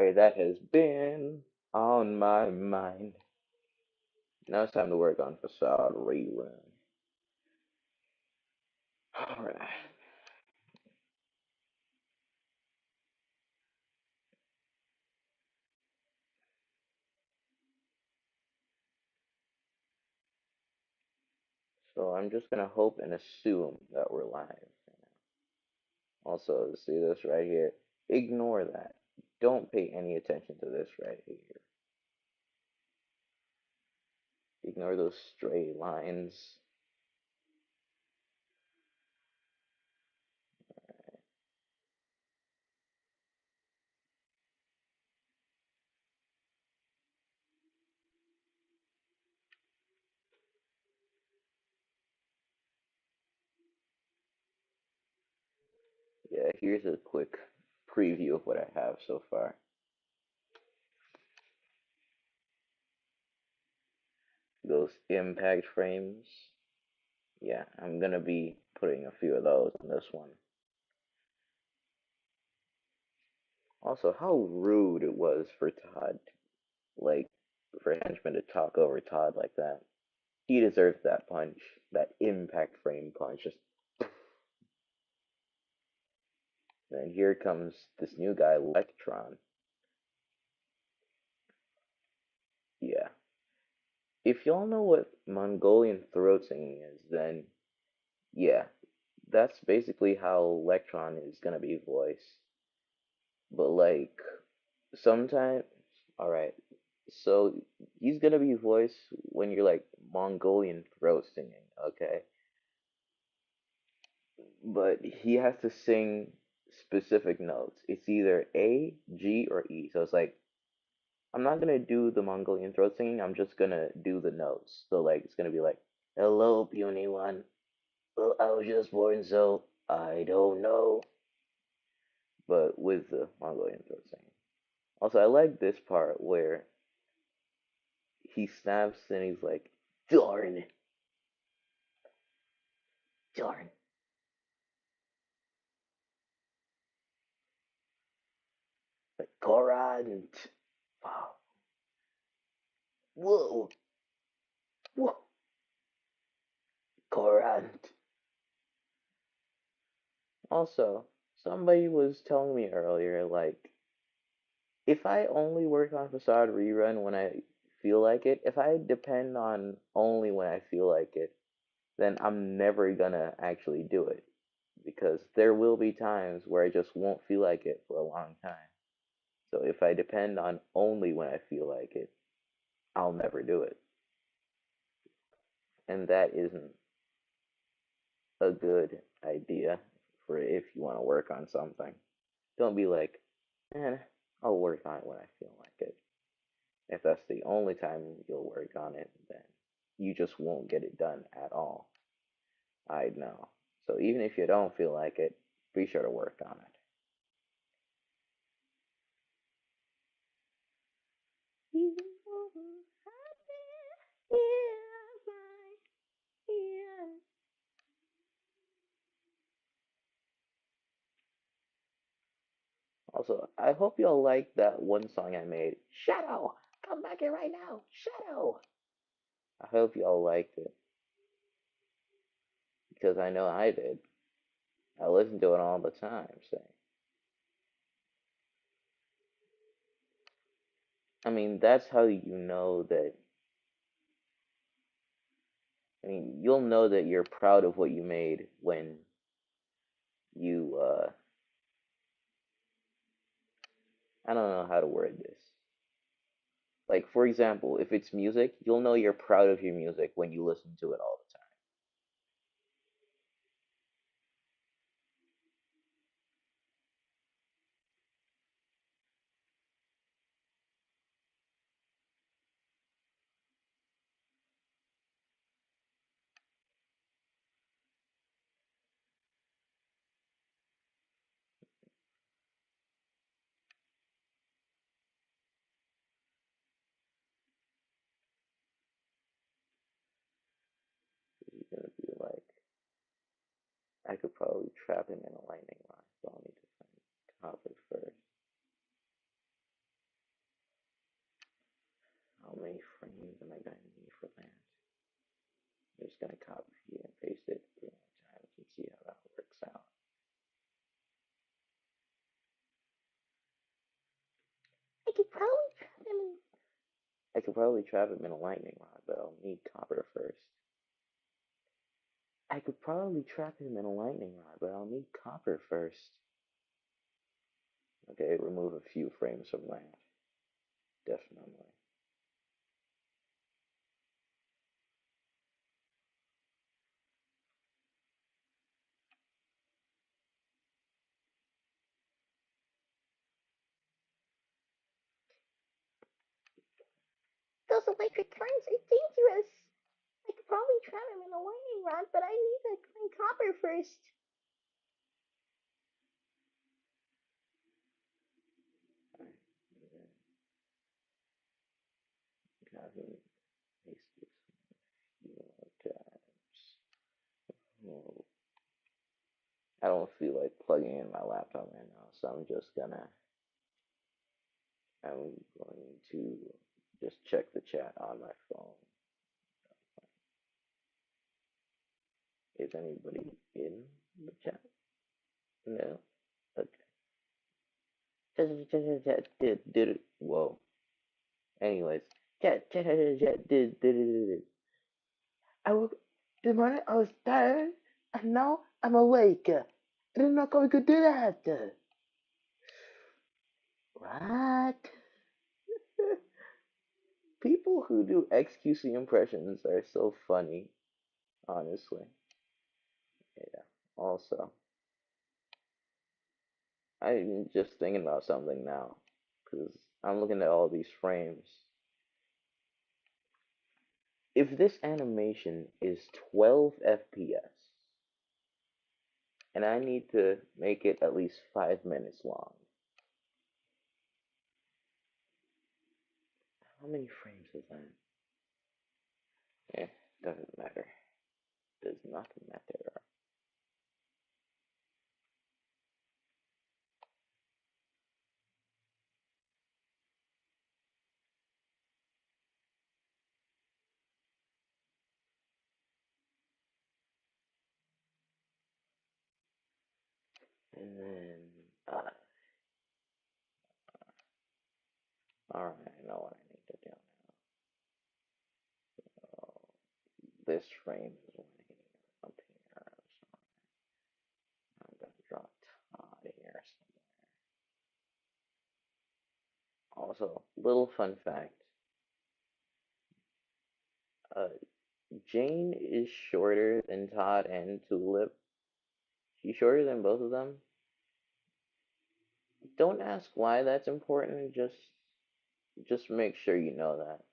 Sorry, that has been on my mind. Now it's time to work on facade rerun. Alright, so I'm just gonna hope and assume that we're live. Also, see this right here? Ignore that. Don't pay any attention to this right here. Ignore those straight lines. Yeah, here's a quick preview of what I have so far. Those impact frames. Yeah, I'm gonna be putting a few of those on this one. Also, how rude it was for Todd, like, for Henchman to talk over Todd like that. He deserves that punch, that impact frame punch. Just, and here comes this new guy, Electron. Yeah. If y'all know what Mongolian throat singing is, then yeah, that's basically how Electron is gonna be voiced. But like, sometimes, alright, so he's gonna be voiced when you're like Mongolian throat singing, okay? But he has to sing specific notes. It's either A, G, or E. So it's like I'm not gonna do the Mongolian throat singing. I'm just gonna do the notes. So like it's gonna be like, "Hello, puny one. Well, I was just born, so I don't know." But with the Mongolian throat singing. Also, I like this part where he snaps and he's like, "Darn, darn, like Korant. Wow, whoa, whoa, Korant." Also, somebody was telling me earlier, like, if I only work on Facade Rerun when I feel like it, if I depend on only when I feel like it, then I'm never gonna actually do it. Because there will be times where I just won't feel like it for a long time. So if I depend on only when I feel like it, I'll never do it. And that isn't a good idea for if you want to work on something. Don't be like, eh, I'll work on it when I feel like it. If that's the only time you'll work on it, then you just won't get it done at all. I know. So even if you don't feel like it, be sure to work on it. Also, I hope y'all like that one song I made. Shadow! Come back here right now! Shadow! I hope y'all liked it. Because I know I did. I listen to it all the time, so. I mean, that's how you know that. I mean, you'll know that you're proud of what you made when you, I don't know how to word this. Like, for example, if it's music, you'll know you're proud of your music when you listen to it all the time. You're gonna be like, I could probably trap him in a lightning rod, so I'll need to find topic first. just gonna copy and paste it 3 more times and see how that works out. I could probably trap him in. I could probably trap him in a lightning rod, but I'll need copper first. I could probably trap him in a lightning rod, but I'll need copper first. Okay, remove a few frames from that. Definitely. Those electric currents are dangerous. I could probably trap him in a lightning rod, but I need to clean copper first. Alright, copy, paste this a few more times. Oh, I don't feel like plugging in my laptop right now, so I'm going to just check the chat on my phone. Is anybody in the chat? No? Okay. Whoa. Anyways. Chat. I woke this morning, I was tired, and now I'm awake. I didn't know we could do that. What? People who do XQC impressions are so funny, honestly. Yeah. Also, I'm just thinking about something now, because I'm looking at all these frames. If this animation is 12 FPS, and I need to make it at least 5 minutes long, how many frames is that? Eh, doesn't matter. Does not matter. And then, alright, I know what I need to do now. So, this frame is one here, up here, so I'm gonna draw Todd here somewhere. Also, little fun fact, uh, Jane is shorter than Todd and Tulip. She's shorter than both of them. Don't ask why that's important, just make sure you know that.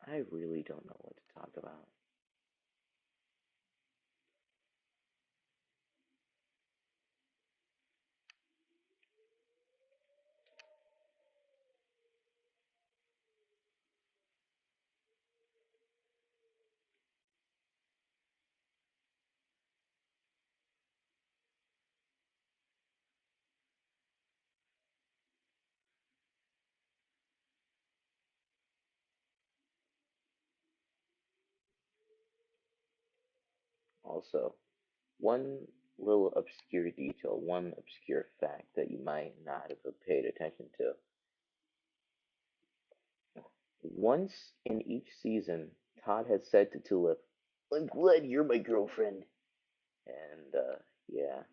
I really don't know what to talk about. Also, one little obscure detail, one obscure fact that you might not have paid attention to. Once in each season, Todd has said to Tulip, I'm glad you're my girlfriend. And, yeah.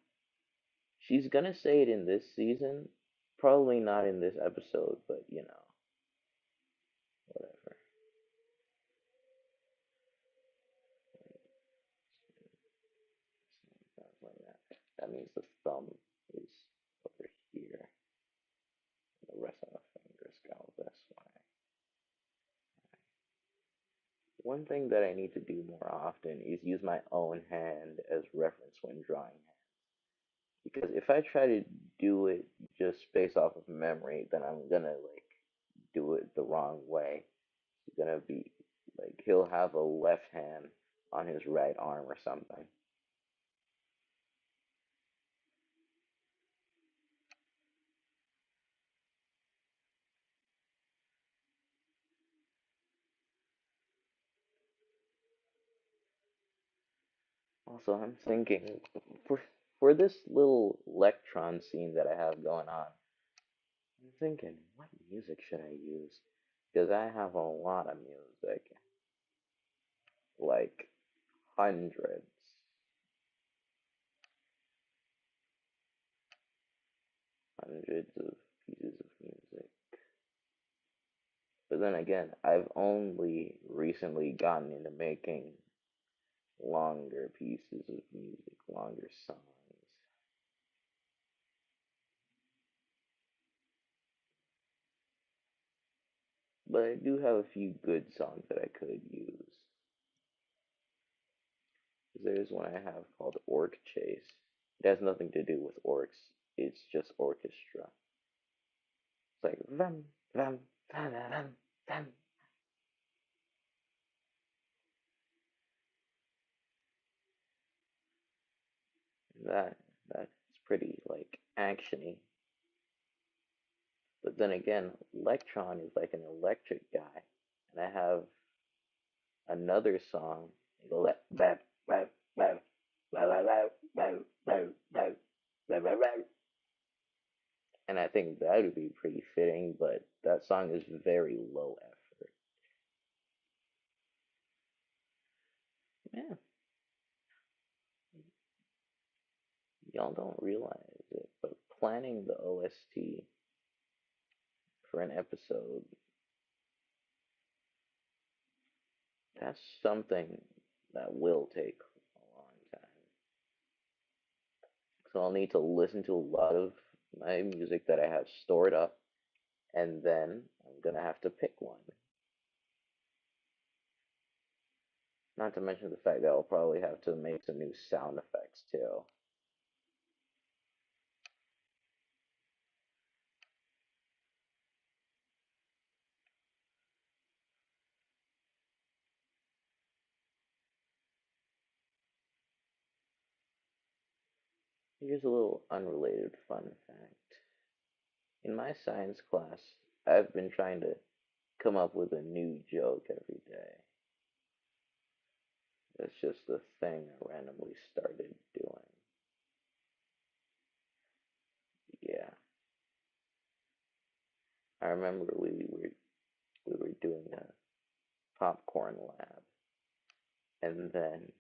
She's gonna say it in this season. Probably not in this episode, but, whatever. Like that. That means the thumb is over here. The rest of the fingers go this way. One thing that I need to do more often is use my own hand as reference when drawing hands. Because if I try to do it just based off of memory, then I'm gonna like do it the wrong way. He's gonna be like he'll have a left hand on his right arm or something. Also, I'm thinking for for this little electron scene that I have going on, I'm thinking, what music should I use? Because I have a lot of music, like hundreds, hundreds of pieces of music. But then again, I've only recently gotten into making longer pieces of music, longer songs. But I do have a few good songs that I could use. There's one I have called Orc Chase. It has nothing to do with orcs, it's just orchestra. It's like vam, vam, vam, vam, vam. That that's pretty like actiony. But then again, Electron is like an electric guy, and I have another song. It'll let bam, bam, bam, bam, bam, bam, bam, bam, bam, bam, bam. And I think that would be pretty fitting, but that song is very low effort. Yeah, y'all don't realize it, but planning the OST for an episode, that's something that will take a long time. So I'll need to listen to a lot of my music that I have stored up, and then I'm gonna have to pick one. Not to mention the fact that I'll probably have to make some new sound effects too. Here's a little unrelated fun fact. In my science class, I've been trying to come up with a new joke every day. It's just a thing I randomly started doing. Yeah, I remember we were doing a popcorn lab, and then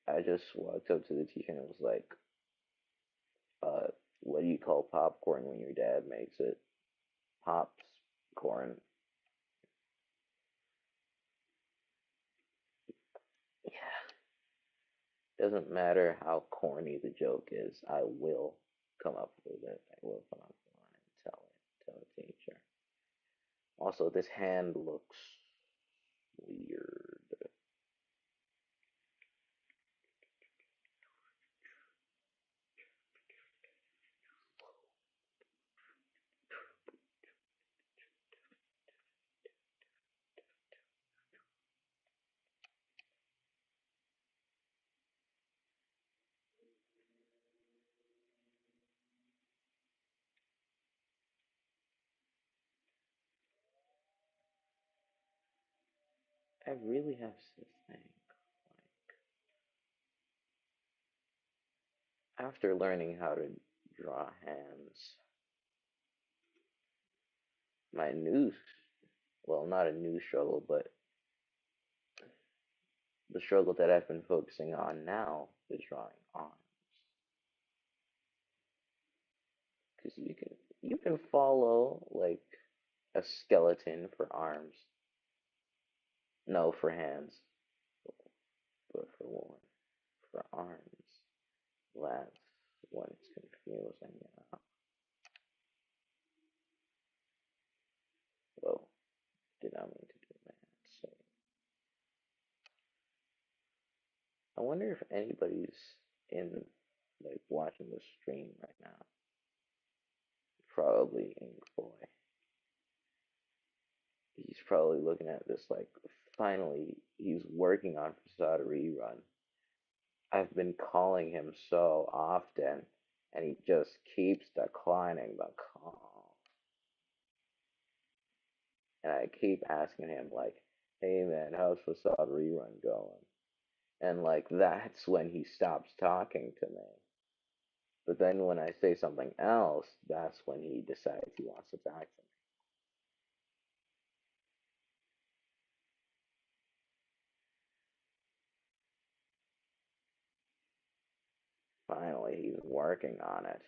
I just walked up to the teacher and was like, uh, "What do you call popcorn when your dad makes it? Pops corn." Yeah, doesn't matter how corny the joke is, I will come up with it. I will come up with one and tell the teacher. Also, this hand looks weird. I really have to think. Like, after learning how to draw hands, my new, well, not a new struggle, but the struggle that I've been focusing on now is drawing arms. Because you can follow like a skeleton for arms. No, for hands, but for one, for arms. That's when it's confusing. Whoa, did not mean to do that. So I wonder if anybody's in like watching the stream right now. Probably Ink Boy. He's probably looking at this like finally he's working on Facade Rerun. I've been calling him so often and he just keeps declining the call. And I keep asking him like, hey man, how's Facade Rerun going? and like that's when he stops talking to me. But then when I say something else, that's when he decides he wants to talk to me. Finally, he's working on it.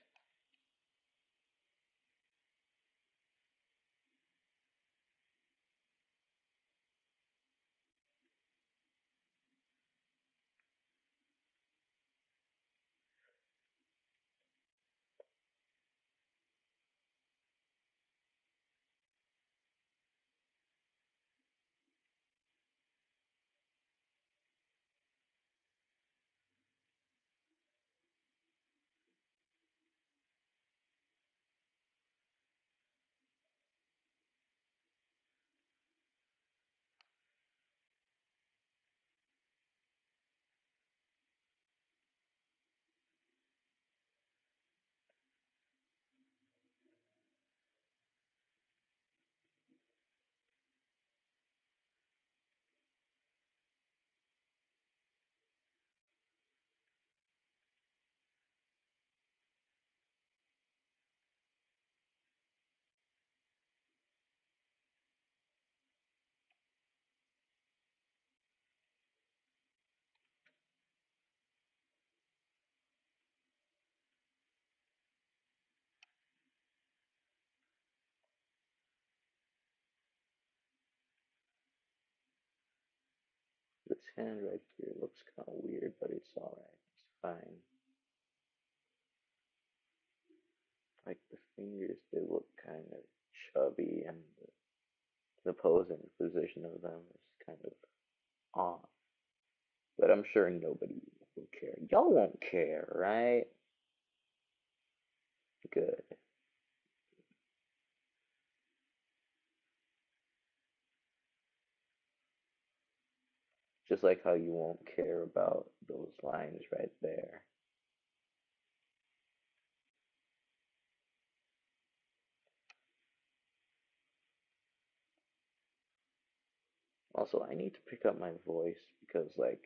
This hand right here looks kind of weird, but it's alright. It's fine. Like the fingers, they look kind of chubby, and the pose and position of them is kind of off. But I'm sure nobody will care. Y'all won't care, right? Good. Just like how you won't care about those lines right there. Also, I need to pick up my voice because, like,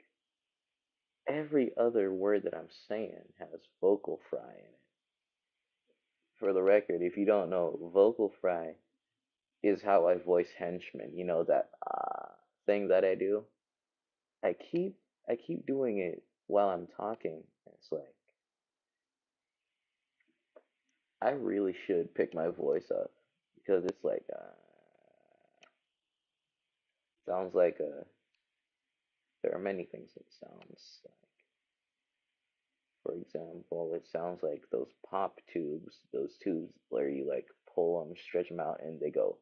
every other word that I'm saying has vocal fry in it. For the record, if you don't know, vocal fry is how I voice henchmen. You know that thing that I do. I keep I keep doing it while I'm talking. It's like I really should pick my voice up because it's like sounds like a. There are many things it sounds like. For example, it sounds like those pop tubes, those tubes where you like pull them, stretch them out, and they go.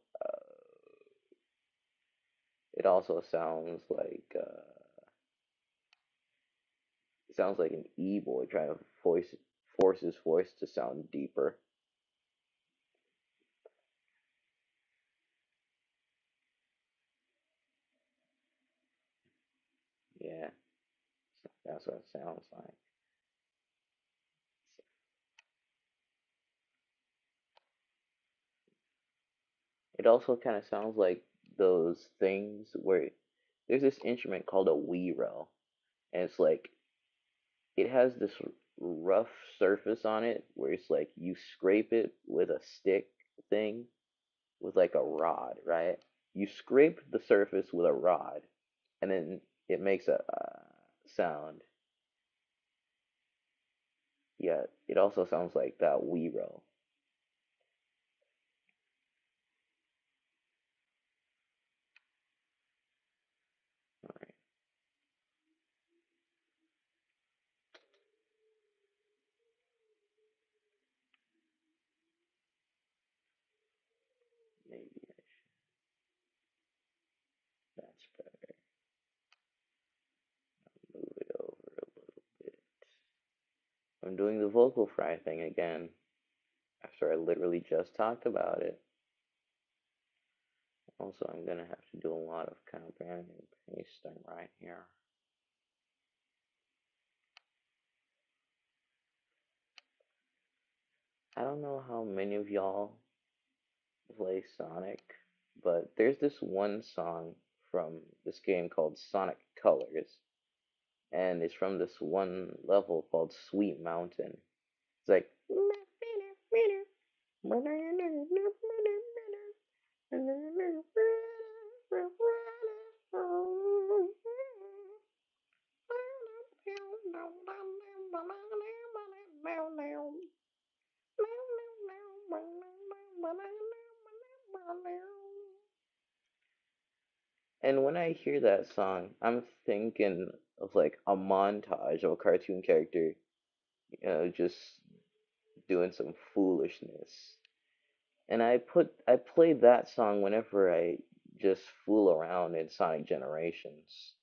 It also sounds like an e-boy trying to force his voice to sound deeper. Yeah, that's what it sounds like. It also kind of sounds like those things where there's this instrument called a wiro, and it's like it has this rough surface on it where it's like you scrape it with a stick thing with like a rod, right? You scrape the surface with a rod, and then it makes a sound. Yeah, it also sounds like that wiro. All right, maybe that's better. Move it over a little bit. I'm doing the vocal fry thing again after I literally just talked about it. Also, I'm gonna have to do a lot of copying and pasting right here. I don't know how many of y'all play Sonic, but there's this one song from this game called Sonic Colors, and it's from this one level called Sweet Mountain. It's like and when I hear that song, I'm thinking of like a montage of a cartoon character, just doing some foolishness. And I play that song whenever I just fool around in Sonic Generations.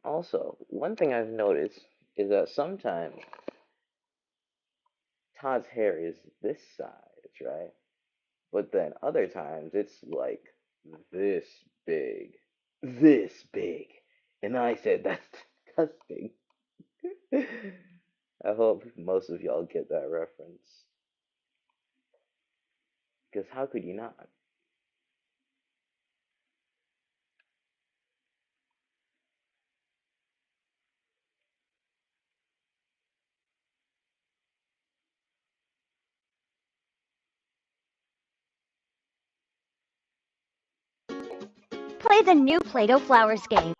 Also, one thing I've noticed is that sometimes Todd's hair is this size, right? But then other times it's like this big. This big. And I said that's disgusting. I hope most of y'all get that reference. Because how could you not? Play the new Play-Doh Flowers game.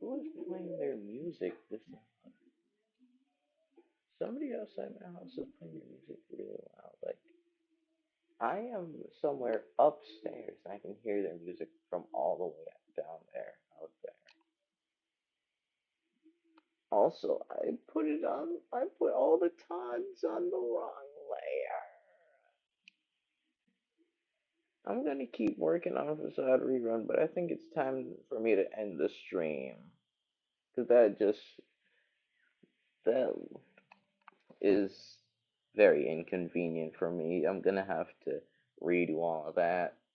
Who is playing their music this loud? Somebody outside my house is playing their music really loud. Like I am somewhere upstairs and I can hear their music from all the way down there, out there. Also, I put all the tags on the wrong layer. I'm gonna keep working on a facade rerun, but I think it's time for me to end the stream. Cause that is very inconvenient for me. I'm gonna have to redo all of that.